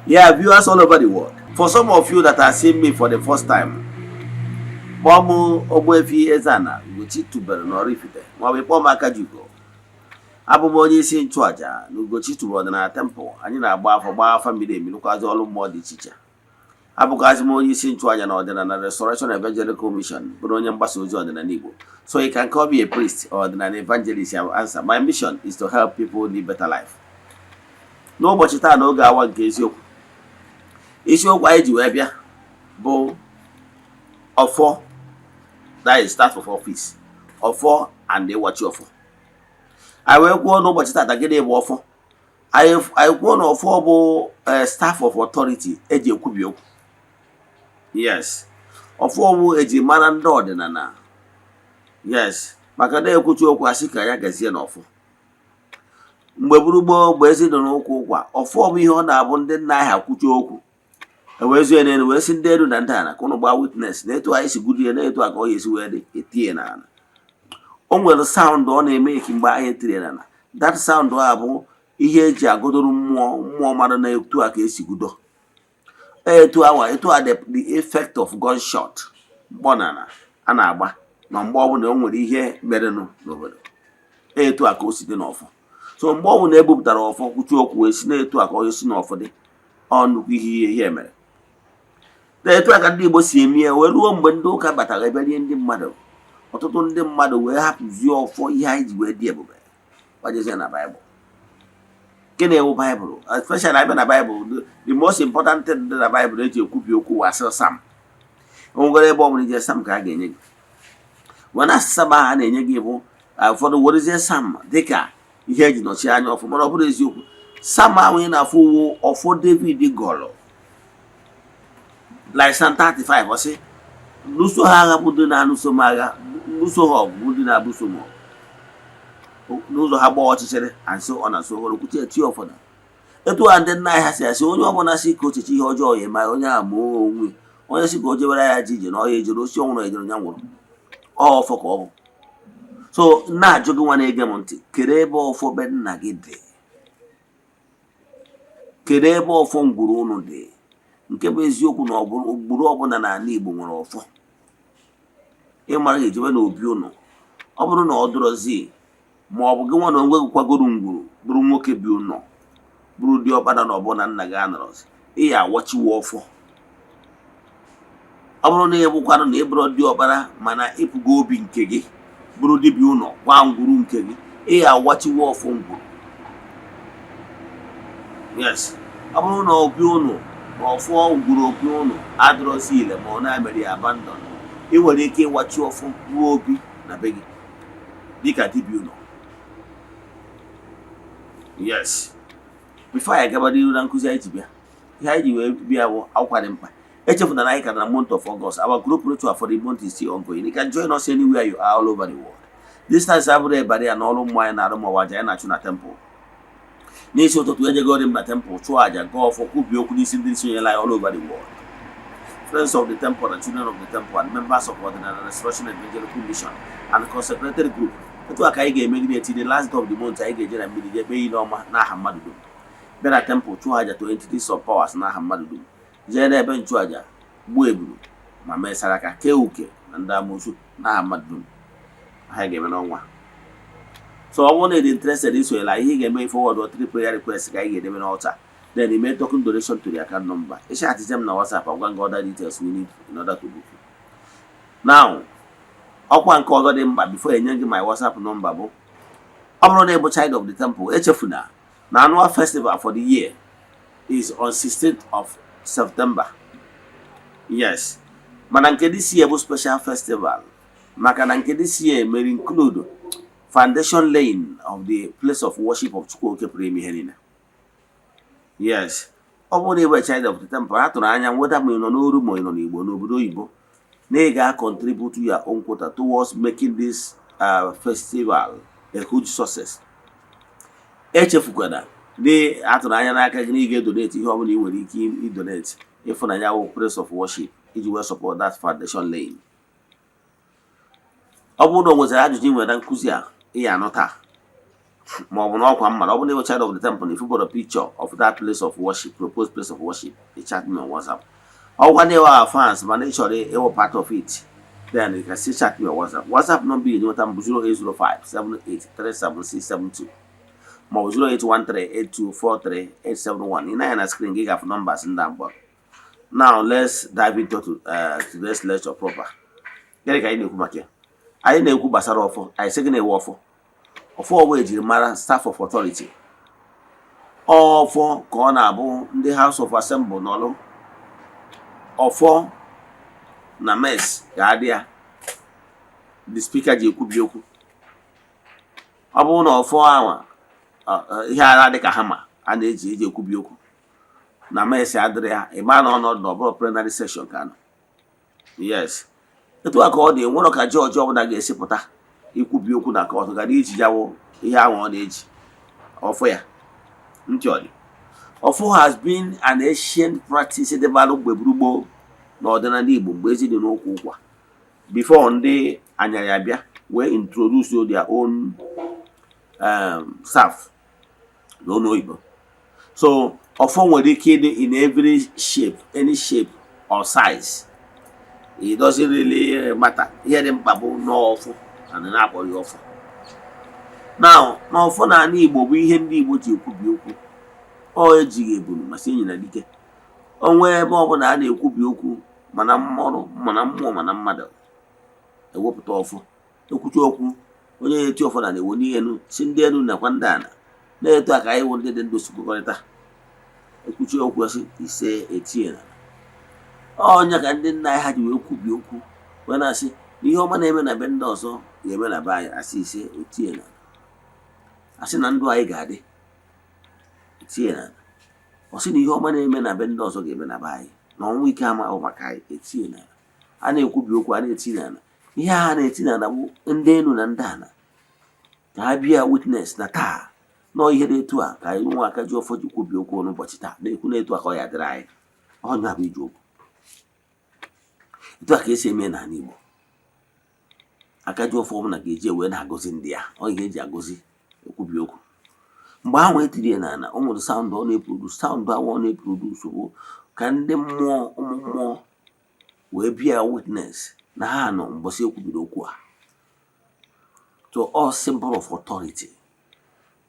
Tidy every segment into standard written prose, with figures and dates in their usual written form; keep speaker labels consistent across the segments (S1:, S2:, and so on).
S1: Yeah, viewers all over the world. For some of you that are seeing me for the first time, Bomu Ogbuefi Ezeana, ugochitubelu na Oraifite, ma ọ bụ kpọọ m Akajugo. Abụ m onye isi nchụaja na ugochitubelu ọdịnala temple. Anyị na-agba afọ gbaa afa mmiri emi lụkwazị ọrụ mmụọ dị iche iche. Abụkwazị m onye isi nchụaja na ọdịnala Restoration Evangelical Mission, bụrụ onye mgbasa ozi ọdịnala Igbo. So you can call me a priest or an evangelist. I will answer. My mission is to help people live better life. N'ụbọchị taa n'oge awa nke eziokwu. Isiokwu anyị ji wee bịa bụ ọfọ, that is start of office. Ọfọ and iwachi ọfọ. Anyị wee kwuo n'ụbọchị taa gịnị bụ ọfọ. Anyị kwuo na ọfọ bụ staff of authority eji ekwubi okwu. Yes. Ọfọ bụ eji mara ndị ọdịnala. Yes. Maka na ekwuchi okwu asị ka ya gazie n'ọfọ. Mgbe buru gboo mgbe ezi nọ n'ụkwụ ụkwa, ọfọ bụ ihe ọ na-abụ ndị nna anyị akwuchi okwu. Ewezuo n'elu wee sị ndị elu na ndị ana ka ụnụ gbaa witness na etu anyị si gudu ya na etu aka ọ ga-esi wee dị etinye n'ala. O nwere sound ọ na-eme eki mgbe anyị etiri n'ala. That sound a bụ ihe eji agodoro mmụọ mmadụ na etu aka esi gudo. Etu a the effect of gunshot mkpọ n'ala a na-agba ma mgbe ọbụla o nwere ihe merenụ n'obodo. Etu aka o si dị n'ọfọ. So mgbe ọbụla ebupụtara ọfọ kwuchi okwu wee si na etu aka ọ si n'ọfọ dị, ọ nnukwu ihe mere. Etu aka ndị Igbo si eme ya wee ruo mgbe ndị ụka batara ebe rie ndị mmadụ. Ọtụtụ ndị mmadụ wee hapụzie ọfọ ihe anyị ji wee dị ebube gbajezie na Baịbụl. Gịnị ewu Baịbụl? Especially abịa na Baịbụl, the most important thing dị na Baịbụl eji ekwubi okwu wasị Sam. O nwere ebe ọ bụla ije Sam ka a ga-enye gị. Mana Sam ahụ a na-enye gị bụ ụfọdụ werezie Sam dịka ihe eji nọchie anya ọfọ, mana ọ bụrụ eziokwu. Sam ahụ ị na-afụ uwe ọfọ David gọrọ. Like Psalm 35, ọ sị, "Lụso ha agha bụ ndị na-alụso m agha, lụso ha ọgụ bụ ndị na-abụso m ọgụ. N'ụzọ ha gbaa ọchịchịrị, and ọ na-so hụrụ kwuchi eti ụfọdụ." Etu a ndị nna anyị ha si asị onye ọbụla si ka ochichi ihe ọjọọ ya ma onye a moo onwe, onye si ka o jewere ya ji ije na ọya ejere osi ọnwụrụ ejere ya nwụrụ. Ọfọ ka ọ bụ. So na-ajụ gị nwa na-ege m ntị, kere ebe ọfọ be nna gị dị. Kere ebe ọfọ ngwuru unu dị. Nke bụ eziokwu na gburu ọbụla n'ala Igbo nwere ọfọ. Ịmara ga-ejebe n'obi unu. Ọ bụrụ na ọ dụrọzi ma ọ bụ gị nwa na onwe gị kwagoro ngwuru bụrụ nwoke bi ụnọ bụrụ dị ọkpara na ọbụna nna gị anọrọzi, ị ya awachiwo ọfọ. Ọ bụrụ na ị bụkwanụ na ị bụrụ dị ọkpara mana ịpụgo obi nke gị bụrụ dibịa ụnọ gwa ngwuru nke gị, ị ya awachiwo ọfọ ngwuru. Yes. Ọ bụrụ na obi ụnụ ọfọ ngwuru obi ụnụ adịrọzi ile ma ọ na-emere ya abandon, ị nwere ike ịwachi ọfọ ruo obi na be gị dịka dibịa ụnọ. Yes. Before anyị gaba n'ihu na nkụzi anyị ji bịa, ihe anyị ji wee bịa bụ akwụkwọ dị mkpa. Echefuna na anyị ka na month of August. Our group ritual for the month is still ongoing. You can join us anywhere you are all over the world. Distance abụrụ ebari ya na ọrụ mmụọ anyị na-arụ maọbụ aja anyị na-achụ na temple. N'isi ụtụtụ ejegori m na temple chụọ aja gaa ọfọ kwubi okwu n'isi ndị sonyela anyị all over the world. Friends of the temple and children of the temple and members of Ordinary Restoration Evangelical Mission and consecrated group. Etu aka anyị ga-emegide eti the last day of the month anyị ga-eje na mmiri jee kpee ihe ọma n'aha mmadụ dum. Bịa na temple chụọ aja to entities of powers n'aha mmadụ dum. Jee n'ebe nchụaja gbuo ebulu ma mee saraka kee uke na ndị amoosu n'aha mmadụ dum. Ha ga-eme n'ọnwa. So ọ bụrụ na ị dị interested isonyela ihe ị ga-eme forward or 3 prayer requests ka anyị ga-edebe n'ọta. Then you may token donation to the account number. You should attach them na WhatsApp and go other details we need in order to book you. Now, ọkwa nke ọzọ dị mkpa before enye gị my WhatsApp number bụ ọ bụrụ na ị bụ child of the temple, echefuna na annual festival for the year is on 16th of September. Yes. Mana nke this year bụ special festival. Maka na nke this year may include foundation laying of the place of worship of Chukwuoke pụrụ ime ihe niile. Yes. Ọ bụrụ na ị bụ child of the temple, a tụrụ anya nweta ma ị nọ n'oru ma ị nọ n'Igbo n'obodo oyibo na ị ga-contribute your own quota towards making this festival a huge success. Echefukwana dị atụrụ anya n'aka gị na ị ga-edonate ihe ọ bụla ị nwere ike idonate ịfụnanya wụ place of worship iji wee support that foundation laying. Ọ bụrụ na o nwetara ajụjụ ị nwere na nkụzi a ị ya anọ taa, the child of the temple, if you put a picture of that place of worship, proposed place of worship, they chat me on WhatsApp. Or when they were fans, but naturally they were part of it. Then you can still chat me on WhatsApp. WhatsApp number you know time 0805 78 37672. More 0813 8243 871. In a screen gig of numbers in that book. Now let's dive into today's lecture proper. Get a kind I didn't know Basaro. I second a waffle. Of four ways you matter staff of authority. All four corner in the House of Assembly nolo. Or four na mess gadia. The speaker Jikubioku. Abon or 4 hour. Here are the Kahama and the Jikubioku. Na mess adria, a man or not double plenary session can. Yes. The two accordion, one of a George over that gets sepota. Ikubioku na court, Gadichi Jawo, here on age. Or for ya. Ofo has been an ancient practice developed by Brubo, Northern Igbo, based in Okukwa. Before the Anyayabia were introduced to their own staff. No Igbo. So, Ofo were kid in every shape, any shape or size. It doesn't really matter. Here them babu no Ofo and an apple Ofo. Now, no for na Igbo, we hear Igbo to Kubioku. O ejighị ebunu ma si na dike onwe ebe ọbụla a na-ekwubi okwu mana mmụọ mana mmadụ ewepụta ọfọ ekwuchi okwu onye eti ọfọ na ewo n'elu si ndị elu nakwa ndị ana na-eto aka iwu ndị dị ndụ sukọrịta ekwuchi okwu si ise etie na onye ka ndị nna ha ji wee kwubi okwu wee na-asị ihe ọma na-eme na be ndị ọzọ ga-eme na be anyị asị ise etie na asị na ndụ anyị ga-adị Etiena. Ọ sị na ihe ọma na-eme na be ndị ọzọ ga-eme na be anyị na ọnwụ ike ama maka anyị Etiena. A na-ekwubi okwu a na-etina na ihe a na-etina na bụ ndị elu na ndị ana ka ha bịa witness na taa nọ ihe dị etu a ka anyị nwa aka ji ọfọ ji kwubi okwu n'ụbọchị taa na-ekwu na etu a ka ọ ya dịrị anyị ọnya bụ iji okwu etu a ka esi eme n'ala Igbo aka ji ọfọ ọbụla ga-eji wee na-agọzi ndị ya ọ ihe eji agọzi ekwubi okwu mgbe ahụ etiri na ana o nwere sound ọ na-eproduce sound ahụ ọ na-eproduce bụ ka ndị mmụọ ụmụ mmụọ wee bịa witness na ha nọ mbọsị ekwubiri okwu a to all symbol of authority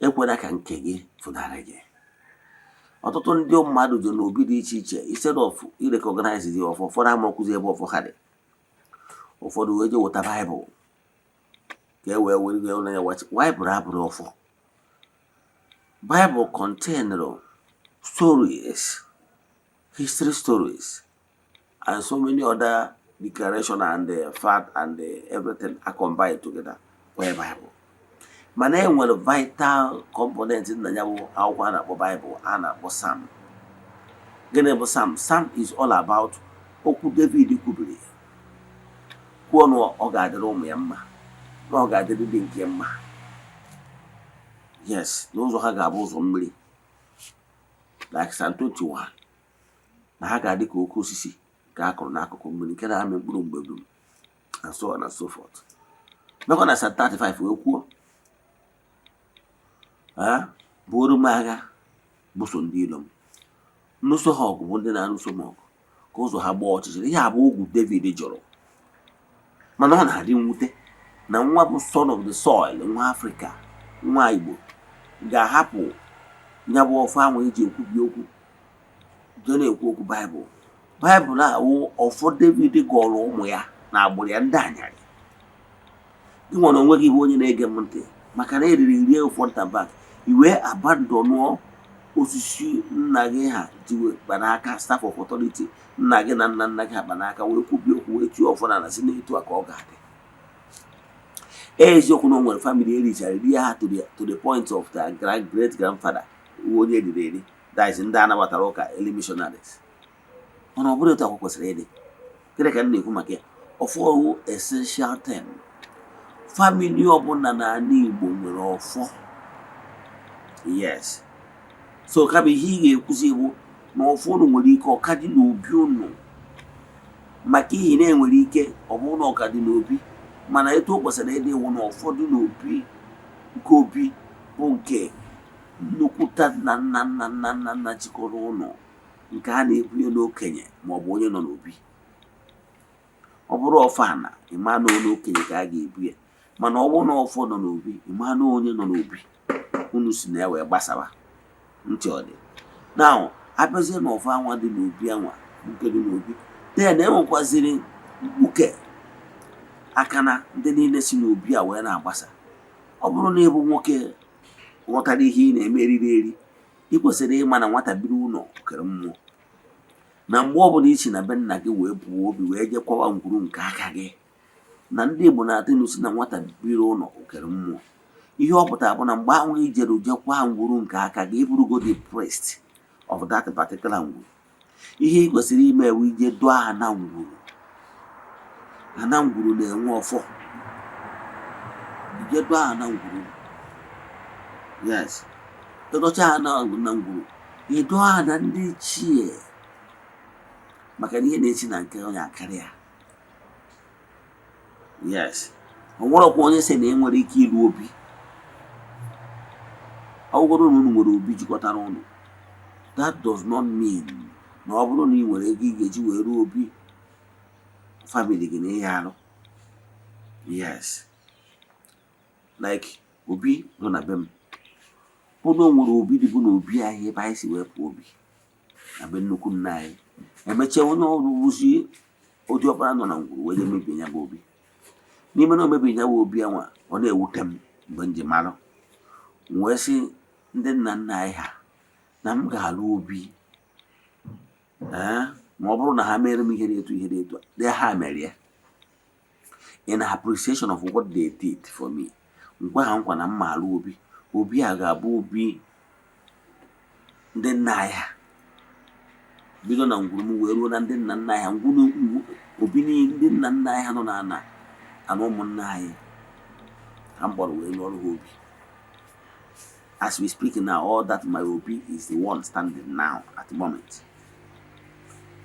S1: ekwela ka nke gị fụnarị gị ọtụtụ ndị mmadụ dị n'obi dị iche iche instead of irecognize dị ọfọ ụfọdụ amakwụzi ebe ọfọ ha dị ụfọdụ wee je weta Bible ka e wee were ụlọ ya wachi Bible abụrụ ọfọ Bible contained stories, history stories, and so many other declarations and fact and everything are combined together by Bible. Mana e nwere vital component in the akwụkwọ a na-akpọ Bible a na-akpọ Psalm. Gịnị bụ Psalm? Psalm is all about okwu David kwubiri. Kwuo na ọ ga-adịrị ụmụ ya mma, na ọ ga-adịrị ndị nke mma. Yes, n'ụzọ ha ga-abụ ụzọ mmiri like Psalm 21 na ha ga-adị ka oke osisi ka a kụrụ n'akụkụ mmiri nke na-amị mkpụrụ mgbe dum and so on and so forth. Mekwa na Psalm 35 wee kwuo buoro m agha buso ndị ilo m nnuso ha ọgụ bụ ndị na-anụso m ọgụ ka ụzọ ha gbaa ọchịchịrị ihe abụ ogwu David jụrụ mana ọ na-adị mwute na nwa bụ son of the soil nwa Afrịka nwa Igbo ga-ahapụ ya bụ ọfọ ahụ eji ekwubi okwu jee na-ekwu okwu Baịbụl na-awụ ọfọ David gọrọ ụmụ ya na agbụrụ ya ndị anyarị gị nwere onwe gị bụ onye na-ege m ntị maka na eriri rie ụfọ ntabak iwe abandonụọ osisi nna gị ha jiwe kpanaka staff of authority nna gị na nna gị ha kpanaka wee kwubi okwu wee tie ọfọ na na si na-etu a ka ọ ga-adị eziokwu na o nwere family erichara rie ha to the point of their great grandfather onye eriri eri that is ndị anabatara ụka early missionaries mana ọ bụrụ etu akwụkwọ kwesịrị ịdị gịnị ka m na-ekwu maka ya ọfọ essential term family ọbụla n'ala Igbo nwere ọfọ yes so ka bụ ihe ị ga-ekwuzi bụ na ụfọdụ nwere ike ọka dị n'obi unu maka ihe na-enwere ike ọ bụrụ na ọka dị n'obi mana etu o kwesịrị ịdị iwu na ụfọdụ n'obi nke obi bụ nke nnukwuta nna jikọrọ ụlọ, nke a na-ebunye n'okenye maọbụ onye nọ n'obi. Ọ bụrụ ọfana, ịma na onye okenye ka a ga-ebu ya, mana ọ bụrụ na ọfọ nọ n'obi, ịma na onye nọ n'obi unu si na wee gbasara ntị ọ dị. Now abịazie na ọfọ anwa dị n'obi anwa nke dị n'obi, then enwekwaziri mkpuke aka na ndị niile si n'obi a wee na-agbasa. Ọ bụrụ na ịbụ nwoke ghọtara ihe ị na-eme eriri eri, ị kwesịrị ịma na nwata biri ụlọ kere mmụọ, na mgbe ọbụla isi na be nna gị wee pụọ obi wee jee kwawa ngwuru nke aka gị, na ndị Igbo na-atụ ilu si na nwata biri ụlọ okere mmụọ. Ihe ọ pụtara bụ na mgbe ahụ ijere jekwa ngwuru nke aka gị, ịbụrụgo the priest of that particular ngwuru. Ihe ị kwesịrị ime ewu ije dụọ ana ngwuru. Ana ngwuru na-enwe ọfọ, ije dụọ ana ngwuru. Yes, ịdọcha ana ngwuru, ịdụọ ana ndị ichie, maka na ihe na-esi na nke onye akarịa. Yes, ọ nwerekwa onye sị na enwere ike ịlụ obi. Ọ bụrụ na unu nwere obi jikọtara ụnụ, that does not mean na ọ bụrụ na ị nwere ego ị ga-eji wee ruo obi family gị na ihe arụ. Yes, like obi nọ na be m, bụ na o nwere obi dịbụ na obi anyị ebe anyị si wee pụọ obi na be nnukwu nna anyị. Emechie onye ọrụ wuzi ụdị ọkpara nọ na ngwuru wee mebie ya bụ obi. N'ime na o mebie ya bụ obi anwa, ọ na-ewute m mgbe m ji marụ, wee sị ndị nna nna anyị ha na m ga-alụ obi, ma ọ bụrụ na ha mere m ihe dị etu a, ha mere ya in appreciation of what they did for me. Ngwa ha nkwa na mma alụ obi. Obi a ga-abụ obi ndị nna anyị ha, bido na ngwuru m wee ruo na ndị nna nna anyị ha. Obi ndị nna nna anyị ha nọ na ana ụmụnna anyị ha mkpọrọ wee lụọrụ ha obi. As we speak now, all that my obi is the one standing now at the moment.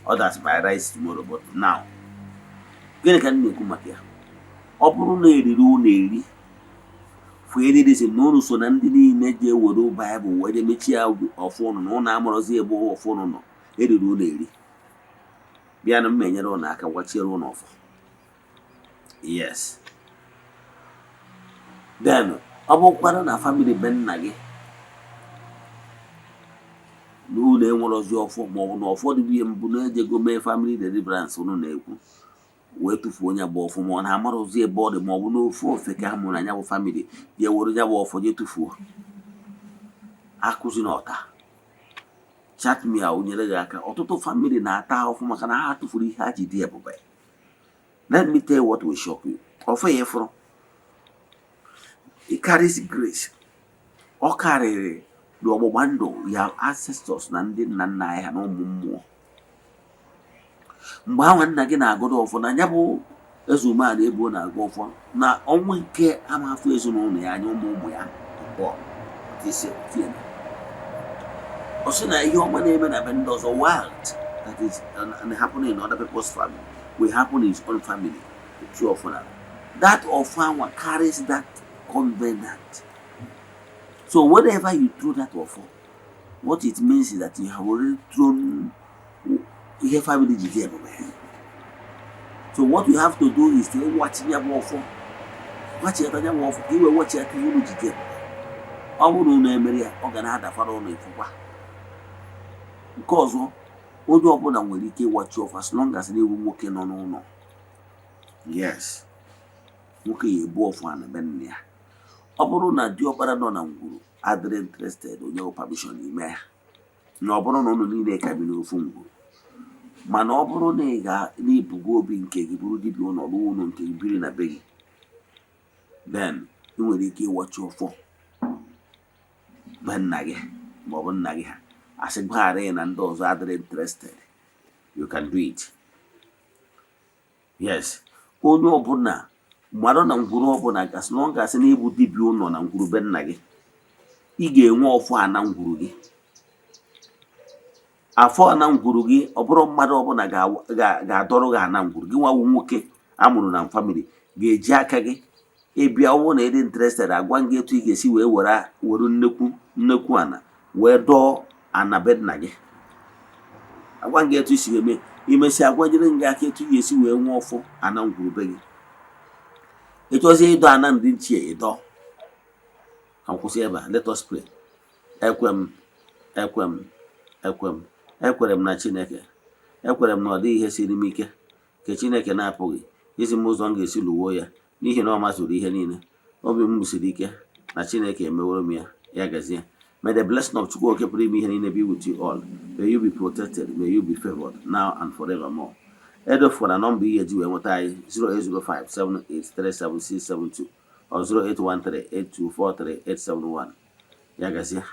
S1: Others by rise tomorrow, but now. Gịnị ka m na-ekwu maka ya? Ọ bụrụ na eriri unu eri, fụ eriri si na unu so na ndị niile ji ewere Baịbụl wee mechie ọfụ ụnụ na ụnụ amụrụzi ebe ọfụ ụnụ nọ, eriri unu eri. Bịa na m enyere ụnụ aka gwachiere ụnụ ọfọ. Yes. Then ọ bụkwara na family be nna gị na unu enwerozi ọfọ, maọbụ na ụfọdụ bụ ihe mbụ na-ejego mee family deliverance unu na-ekwu wee tụfuo onye bụ ọfọ, ma ọ na-amarụzi ebe ọ dị, maọbụ na ofu ofe ka ha mụrụ na ya bụ family ya were ya bụ ọfọ je tụfuo. Akụzi na ọta chat me a nyere gị aka. Ọtụtụ family na-ata ahụhụ maka na ha tụfuru ihe ha ji dị ebube. Let me tell you what will shock you. Ọfọ ya fọrọ, it carries grace. Ọ karịrị n'ọgbụgba ndụ ya ancestors na ndị nna nna anyị ha na ụmụ mmụọ. Mgbe ahụ nna gị na-agọdọ ọfọ, na ya bụ Eze-Ana ebe ọ na-agụ ọfọ, na ọnwụ nke amafụ ezinụlọ ya anya ụmụ ya abụọ. Ọ sị na ihe ọma na-eme na be ndị ọzọ, wild that is happening in other people's family will happen in his own family. That offer carries that covenant. So whenever you throw that offer, what it means is that you have already thrown your family together. So what you have to do is to watch your offer. Watch your offer. You will watch your family together. I will know organize for only for because onye ọbụla nwere ike watch off as long as they nwoke nọ n'ụlọ. Yes, nwoke ya ebu ọfụ na be nne ya. Ọ bụrụ na diọkpara nọ na ngwuru adịrị interested, onye permission ime ya, na ọ bụrụ na ụnụ niile ka bi n'ofu ngwuru. Mana ọ bụrụ na ị na-ebugo obi nke gị bụrụ dibịa ụlọ ruo ụlọ nke biri na be gị, then ị nwere ike ịwachi ọfọ be nna gị ma ọ bụ nna gị ha. Asị gbaghara na ndị ọzọ adịrị interested, you can do it. Yes, onye ọbụla mmadụ na ngwuru ọbụla gasị na ọ gasị na ịbụ dibịa ụlọ na ngwuru be nna gị, ị ga-enwe ọfọ a na ngwuru gị. Afọ na ngwuru gị, ọ bụrụ mmadụ ọbụla ga-adọrọ gị na ngwuru gị. Nwawu nwoke amụrụ na family ga-eji aka gị ịbịa ọwụ na ịdị interested agwa gị etu ị ga-esi wee were nnekwu ana wee dọọ ana be nna gị. Agwa gị etu isi eme imesi agwajere gị aka etu ị ga-esi wee nwee ọfụ ana ngwurube gị. Ịchọzie ịdọ ana ndị nchie ịdọ. Ka m kwụsị ebe a. Let us pray. Ekwere m na Chineke. Ekwere m na ọ dịghị ihe siri m ike nke Chineke na-apụghị izi m ụzọ m ga-esi lụwo ya, n'ihi na ọ mazuru ihe niile. Obi m siri ike na Chineke emeworo m ya. Ya gazie. May the blessing of Chukwu oke pụrụ ime ihe niile be with you all. May you be protected. May you be favored now and forevermore. Edofuna nọmba ihe ji wee nweta anyị 08057837672 or 08138243871. Ya gazie.